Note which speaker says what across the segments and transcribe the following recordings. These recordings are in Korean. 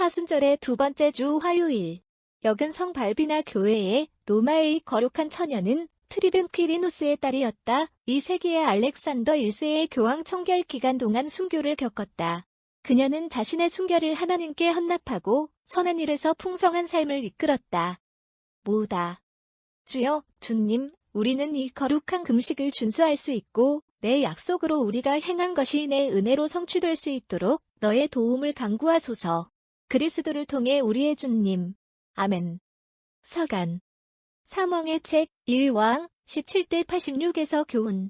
Speaker 1: 사순절의 두 번째 주 화요일, 여근 성 발비나 교회의 로마의 거룩한 처녀는 트리뷴 퀴리노스의 딸이었다. 이 세기의 알렉산더 1세의 교황 청결 기간 동안 순교를 겪었다. 그녀는 자신의 순결을 하나님께 헌납하고 선한 일에서 풍성한 삶을 이끌었다. 모으다. 주여, 주님, 우리는 이 거룩한 금식을 준수할 수 있고 내 약속으로 우리가 행한 것이 내 은혜로 성취될 수 있도록 너의 도움을 간구하소서. 그리스도를 통해 우리의 주님. 아멘. 서간. 사무왕의 책 1왕 17대 86에서 교훈.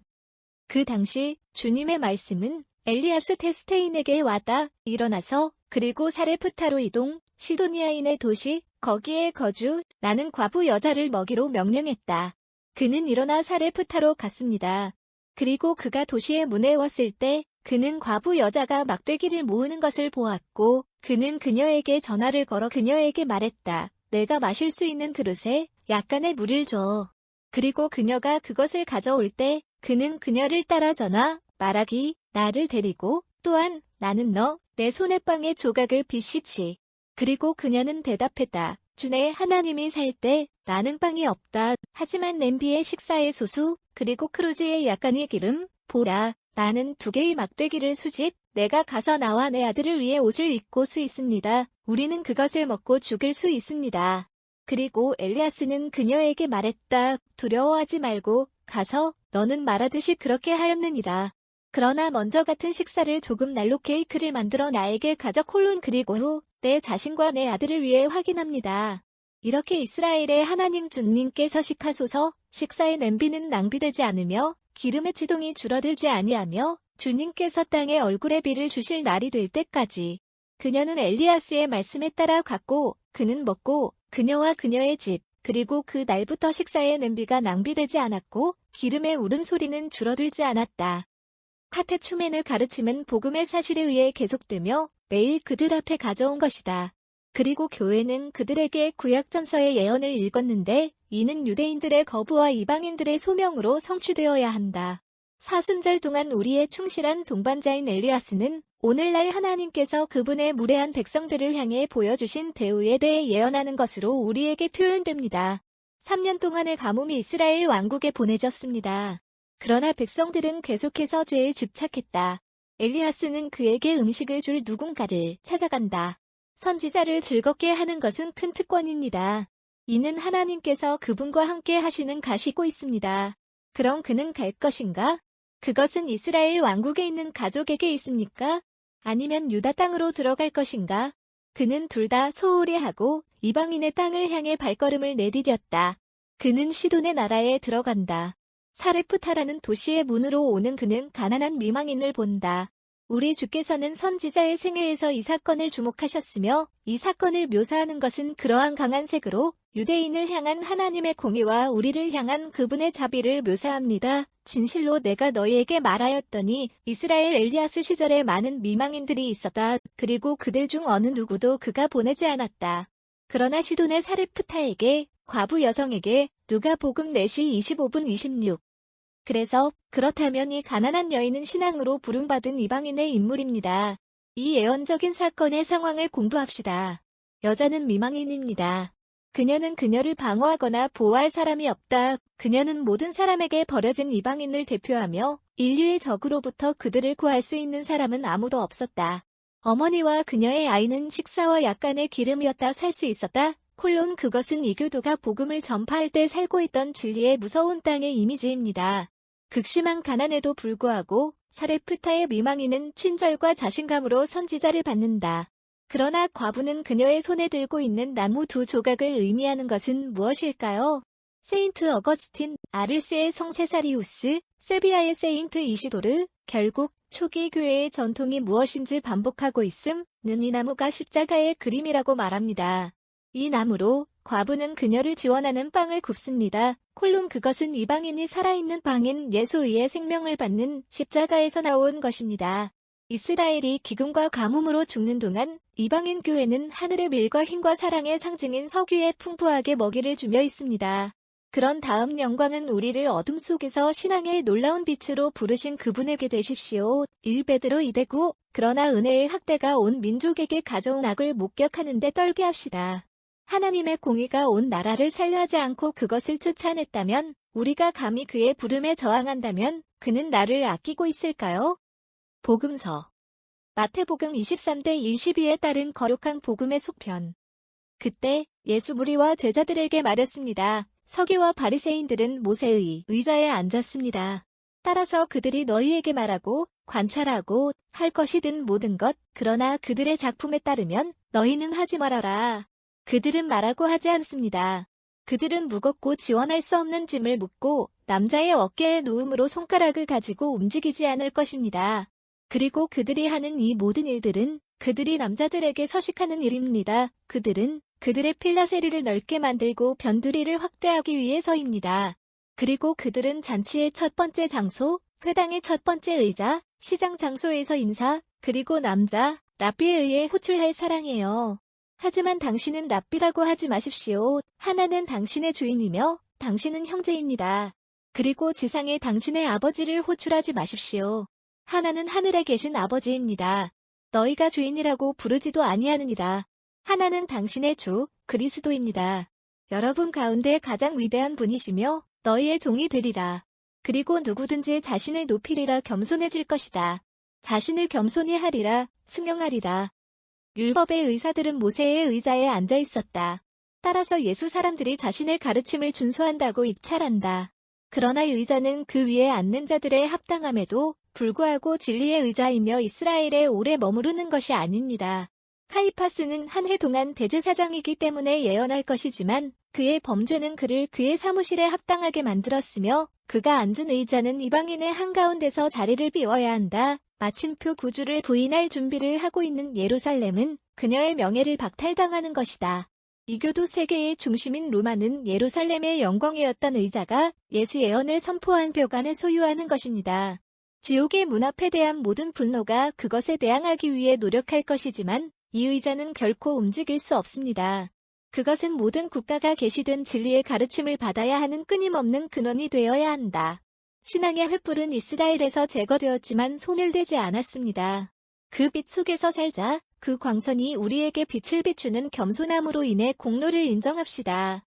Speaker 1: 그 당시 주님의 말씀은 엘리야스 테스테인에게 왔다. 일어나서 그리고 사레프타로 이동, 시도니아인의 도시, 거기에 거주, 나는 과부 여자를 먹이로 명령했다. 그는 일어나 사레프타로 갔습니다. 그리고 그가 도시의 문에 왔을 때 그는 과부 여자가 막대기를 모으는 것을 보았고 그는 그녀에게 전화를 걸어 그녀에게 말했다. 내가 마실 수 있는 그릇에 약간의 물을 줘. 그리고 그녀가 그것을 가져올 때 그는 그녀를 따라 전화 말하기 나를 데리고 또한 나는 내 손에 빵의 조각을 비시치. 그리고 그녀는 대답했다. 주내 하나님이 살 때 나는 빵이 없다. 하지만 냄비의 식사의 소수 그리고 크루즈의 약간의 기름 보라. 나는 2개의 막대기를 수집. 내가 가서 나와 내 아들을 위해 옷을 입고 수 있습니다. 우리는 그것을 먹고 죽일 수 있습니다. 그리고 엘리야스는 그녀에게 말했다. 두려워하지 말고 가서 너는 말하듯이 그렇게 하였느니라. 그러나 먼저 같은 식사를 조금 난로 케이크를 만들어 나에게 가져 콜론 그리고 후 내 자신과 내 아들을 위해 확인합니다. 이렇게 이스라엘의 하나님 주님께서 식하소서. 식사의 냄비는 낭비되지 않으며 기름의 치동이 줄어들지 아니하며 주님께서 땅에 얼굴의 비를 주실 날이 될 때까지. 그녀는 엘리야스의 말씀에 따라 갔고 그는 먹고 그녀와 그녀의 집 그리고 그 날부터 식사의 냄비가 낭비되지 않았고 기름의 울음소리는 줄어들지 않았다. 카테추멘의 가르침은 복음의 사실에 의해 계속되며 매일 그들 앞에 가져온 것이다. 그리고 교회는 그들에게 구약전서의 예언을 읽었는데 이는 유대인들의 거부와 이방인들의 소명으로 성취되어야 한다. 사순절 동안 우리의 충실한 동반자인 엘리야스는 오늘날 하나님께서 그분의 무례한 백성들을 향해 보여주신 대우에 대해 예언하는 것으로 우리에게 표현됩니다. 3년 동안의 가뭄이 이스라엘 왕국에 보내졌습니다. 그러나 백성들은 계속해서 죄에 집착했다. 엘리야스는 그에게 음식을 줄 누군가를 찾아간다. 선지자를 즐겁게 하는 것은 큰 특권입니다. 이는 하나님께서 그분과 함께 하시는 가시고 있습니다. 그럼 그는 갈 것인가? 그것은 이스라엘 왕국에 있는 가족에게 있습니까? 아니면 유다 땅으로 들어갈 것인가? 그는 둘 다 소홀히 하고 이방인의 땅을 향해 발걸음을 내디뎠다. 그는 시돈의 나라에 들어간다. 사레프타라는 도시의 문으로 오는 그는 가난한 미망인을 본다. 우리 주께서는 선지자의 생애에서 이 사건을 주목하셨으며 이 사건을 묘사하는 것은 그러한 강한 색으로 유대인을 향한 하나님의 공의와 우리를 향한 그분의 자비를 묘사합니다. 진실로 내가 너희에게 말하였더니 이스라엘 엘리야스 시절에 많은 미망인들이 있었다. 그리고 그들 중 어느 누구도 그가 보내지 않았다. 그러나 시돈의 사레프타에게 과부 여성에게 누가복음 4시 25분 26. 그래서 그렇다면 이 가난한 여인은 신앙으로 부름받은 이방인의 인물입니다. 이 예언적인 사건의 상황을 공부합시다. 여자는 미망인입니다. 그녀는 그녀를 방어하거나 보호할 사람이 없다. 그녀는 모든 사람에게 버려진 이방인을 대표하며 인류의 적으로부터 그들을 구할 수 있는 사람은 아무도 없었다. 어머니와 그녀의 아이는 식사와 약간의 기름이었다. 살 수 있었다. 콜론 그것은 이교도가 복음을 전파할 때 살고 있던 진리의 무서운 땅의 이미지입니다. 극심한 가난에도 불구하고 사레프타의 미망인은 친절과 자신감으로 선지자를 받는다. 그러나 과부는 그녀의 손에 들고 있는 나무 2조각을 의미하는 것은 무엇일까요? 세인트 어거스틴, 아르스의 성 세사리우스, 세비야의 세인트 이시도르, 결국 초기 교회의 전통이 무엇인지 반복하고 있음는 이 나무가 십자가의 그림이라고 말합니다. 이 나무로 과부는 그녀를 지원하는 빵을 굽습니다. 콜론 그것은 이방인이 살아있는 빵인 예수의 생명을 받는 십자가에서 나온 것입니다. 이스라엘이 기근과 가뭄으로 죽는 동안 이방인 교회는 하늘의 밀과 힘과 사랑의 상징인 서귀에 풍부하게 먹이를 주며 있습니다. 그런 다음 영광은 우리를 어둠 속에서 신앙의 놀라운 빛으로 부르신 그분에게 되십시오. 1베드로 2대9 그러나 은혜의 학대가 온 민족에게 가져온 악을 목격하는 데 떨게 합시다. 하나님의 공의가 온 나라를 살려하지 않고 그것을 쫓아냈다면, 우리가 감히 그의 부름에 저항한다면 그는 나를 아끼고 있을까요? 복음서 마태복음 23대 22에 따른 거룩한 복음의 속편. 그때 예수 무리와 제자들에게 말했습니다. 서기와 바리새인들은 모세의 의자에 앉았습니다. 따라서 그들이 너희에게 말하고 관찰하고 할 것이든 모든 것, 그러나 그들의 작품에 따르면 너희는 하지 말아라. 그들은 말하고 하지 않습니다. 그들은 무겁고 지원할 수 없는 짐을 묻고 남자의 어깨에 놓음으로 손가락을 가지고 움직이지 않을 것입니다. 그리고 그들이 하는 이 모든 일들은 그들이 남자들에게 서식하는 일입니다. 그들은 그들의 필라세리를 넓게 만들고 변두리를 확대하기 위해서입니다. 그리고 그들은 잔치의 첫 번째 장소, 회당의 첫 번째 의자, 시장 장소에서 인사, 그리고 남자, 랍비에 의해 호출할 사랑이에요. 하지만 당신은 랍비라고 하지 마십시오. 하나는 당신의 주인이며 당신은 형제입니다. 그리고 지상에 당신의 아버지를 호출하지 마십시오. 하나는 하늘에 계신 아버지입니다. 너희가 주인이라고 부르지도 아니하느니라. 하나는 당신의 주, 그리스도입니다. 여러분 가운데 가장 위대한 분이시며 너희의 종이 되리라. 그리고 누구든지 자신을 높이리라 겸손해질 것이다. 자신을 겸손히 하리라, 승용하리라. 율법의 의사들은 모세의 의자에 앉아 있었다. 따라서 예수 사람들이 자신의 가르침을 준수한다고 입찰한다. 그러나 의자는 그 위에 앉는 자들의 합당함에도 불구하고 진리의 의자이며 이스라엘에 오래 머무르는 것이 아닙니다. 카이파스는 한 해 동안 대제사장이기 때문에 예언할 것이지만 그의 범죄는 그를 그의 사무실에 합당하게 만들었으며 그가 앉은 의자는 이방인의 한가운데서 자리를 비워야 한다. 마침표 구주를 부인할 준비를 하고 있는 예루살렘은 그녀의 명예를 박탈당하는 것이다. 이교도 세계의 중심인 로마는 예루살렘의 영광이었던 의자가 예수 예언을 선포한 벽안을 소유하는 것입니다. 지옥의 문 앞에 대한 모든 분노가 그것에 대항하기 위해 노력할 것이지만 이 의자는 결코 움직일 수 없습니다. 그것은 모든 국가가 계시된 진리의 가르침을 받아야 하는 끊임없는 근원이 되어야 한다. 신앙의 횃불은 이스라엘에서 제거되었지만 소멸되지 않았습니다. 그 빛 속에서 살자. 그 광선이 우리에게 빛을 비추는 겸손함으로 인해 공로를 인정합시다.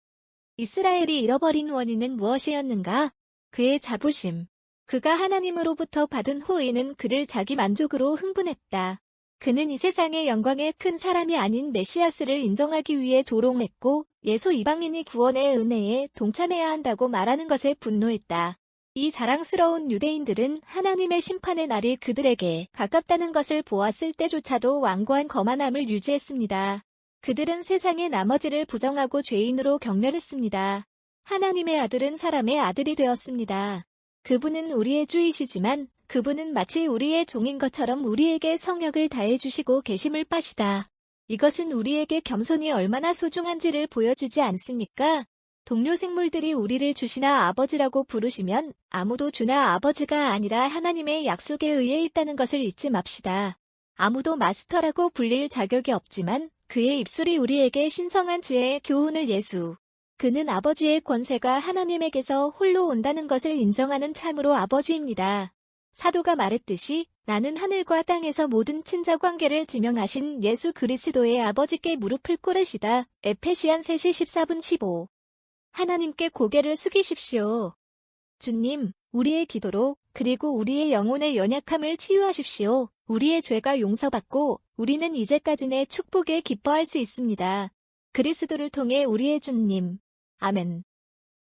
Speaker 1: 이스라엘이 잃어버린 원인은 무엇이었는가? 그의 자부심. 그가 하나님으로부터 받은 호의는 그를 자기 만족으로 흥분했다. 그는 이 세상의 영광의 큰 사람이 아닌 메시아스를 인정하기 위해 조롱했고 예수 이방인이 구원의 은혜에 동참해야 한다고 말하는 것에 분노했다. 이 자랑스러운 유대인들은 하나님의 심판의 날이 그들에게 가깝다는 것을 보았을 때조차도 완고한 거만함을 유지했습니다. 그들은 세상의 나머지를 부정하고 죄인으로 경멸했습니다. 하나님의 아들은 사람의 아들이 되었습니다. 그분은 우리의 주이시지만 그분은 마치 우리의 종인 것처럼 우리에게 성역을 다해주시고 계심을 빠시다. 이것은 우리에게 겸손이 얼마나 소중한지를 보여주지 않습니까? 동료 생물들이 우리를 주시나 아버지라고 부르시면 아무도 주나 아버지가 아니라 하나님의 약속에 의해 있다는 것을 잊지 맙시다. 아무도 마스터라고 불릴 자격이 없지만 그의 입술이 우리에게 신성한 지혜의 교훈을 예수. 그는 아버지의 권세가 하나님에게서 홀로 온다는 것을 인정하는 참으로 아버지입니다. 사도가 말했듯이 나는 하늘과 땅에서 모든 친자 관계를 지명하신 예수 그리스도의 아버지께 무릎을 꿇으시다. 에페시안 3시 14분 15. 하나님께 고개를 숙이십시오. 주님, 우리의 기도로 그리고 우리의 영혼의 연약함을 치유하십시오. 우리의 죄가 용서받고 우리는 이제까지의 축복에 기뻐할 수 있습니다. 그리스도를 통해 우리의 주님. 아멘.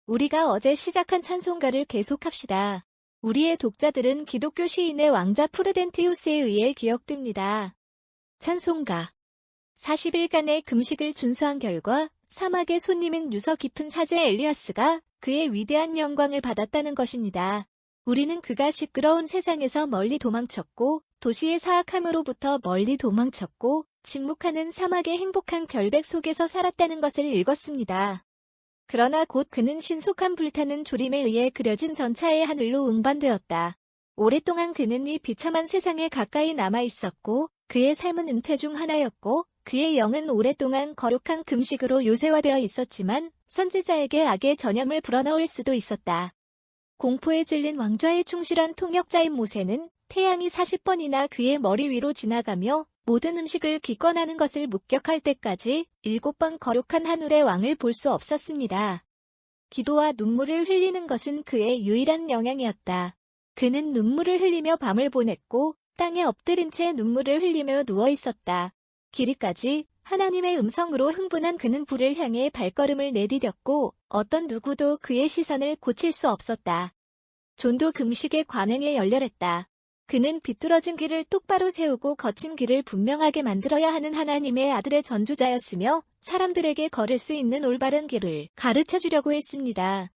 Speaker 1: 우리가 어제 시작한 찬송가를 계속합시다. 우리의 독자들은 기독교 시인의 왕자 프루덴티우스에 의해 기억됩니다. 찬송가 40일간의 금식을 준수한 결과 사막의 손님인 유서 깊은 사제 엘리아스가 그의 위대한 영광을 받았다는 것입니다. 우리는 그가 시끄러운 세상에서 멀리 도망쳤고 도시의 사악함으로부터 멀리 도망쳤고 침묵하는 사막의 행복한 결백 속에서 살았다는 것을 읽었습니다. 그러나 곧 그는 신속한 불타는 조림에 의해 그려진 전차의 하늘로 운반되었다. 오랫동안 그는 이 비참한 세상에 가까이 남아 있었고 그의 삶은 은퇴 중 하나였고 그의 영은 오랫동안 거룩한 금식으로 요새화되어 있었지만 선지자에게 악의 전염을 불어넣을 수도 있었다. 공포에 질린 왕좌의 충실한 통역자인 모세는 태양이 40번이나 그의 머리 위로 지나가며 모든 음식을 기권하는 것을 목격할 때까지 7번 거룩한 하늘의 왕을 볼 수 없었습니다. 기도와 눈물을 흘리는 것은 그의 유일한 영향이었다. 그는 눈물을 흘리며 밤을 보냈고 땅에 엎드린 채 눈물을 흘리며 누워 있었다. 길이까지 하나님의 음성으로 흥분한 그는 불을 향해 발걸음을 내디뎠고 어떤 누구도 그의 시선을 고칠 수 없었다. 존도 금식의 관행에 열렬했다. 그는 비뚤어진 길을 똑바로 세우고 거친 길을 분명하게 만들어야 하는 하나님의 아들의 전주자였으며 사람들에게 걸을 수 있는 올바른 길을 가르쳐주려고 했습니다.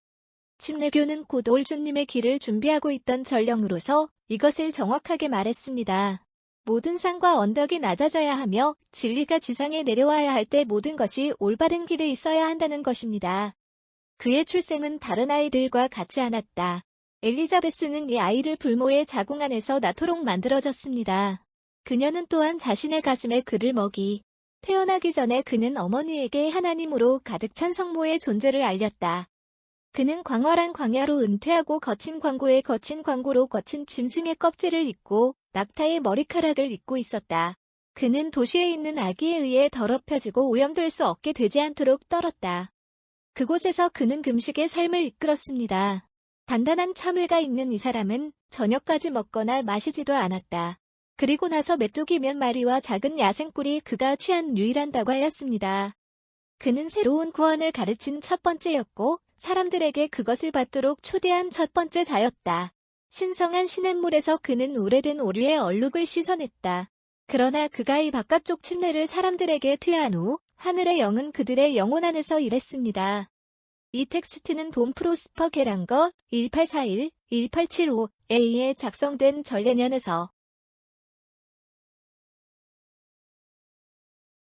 Speaker 1: 침례교는 곧 올 주님의 길을 준비하고 있던 전령으로서 이것을 정확하게 말했습니다. 모든 산과 언덕이 낮아져야 하며 진리가 지상에 내려와야 할 때 모든 것이 올바른 길에 있어야 한다는 것입니다. 그의 출생은 다른 아이들과 같지 않았다. 엘리자베스는 이 아이를 불모의 자궁 안에서 낳도록 만들어졌습니다. 그녀는 또한 자신의 가슴에 그를 먹이. 태어나기 전에 그는 어머니에게 하나님으로 가득 찬 성모의 존재를 알렸다. 그는 광활한 광야로 은퇴하고 거친 광고에 거친 광고로 거친 짐승의 껍질을 입고 낙타의 머리카락을 입고 있었다. 그는 도시에 있는 아기에 의해 더럽혀지고 오염될 수 없게 되지 않도록 떨었다. 그곳에서 그는 금식의 삶을 이끌었습니다. 단단한 참외가 있는 이 사람은 저녁까지 먹거나 마시지도 않았다. 그리고 나서 메뚜기 몇 마리와 작은 야생꿀이 그가 취한 유일한 다과였습니다. 그는 새로운 구원을 가르친 첫 번째였고 사람들에게 그것을 받도록 초대한 첫 번째 자였다. 신성한 시냇물에서 그는 오래된 오류의 얼룩을 씻어냈다. 그러나 그가 이 바깥쪽 침례를 사람들에게 퇴한 후 하늘의 영은 그들의 영혼 안에서 일했습니다. 이 텍스트는 돈 프로스퍼 게랑거 1841-1875에 의해 작성된 전례년에서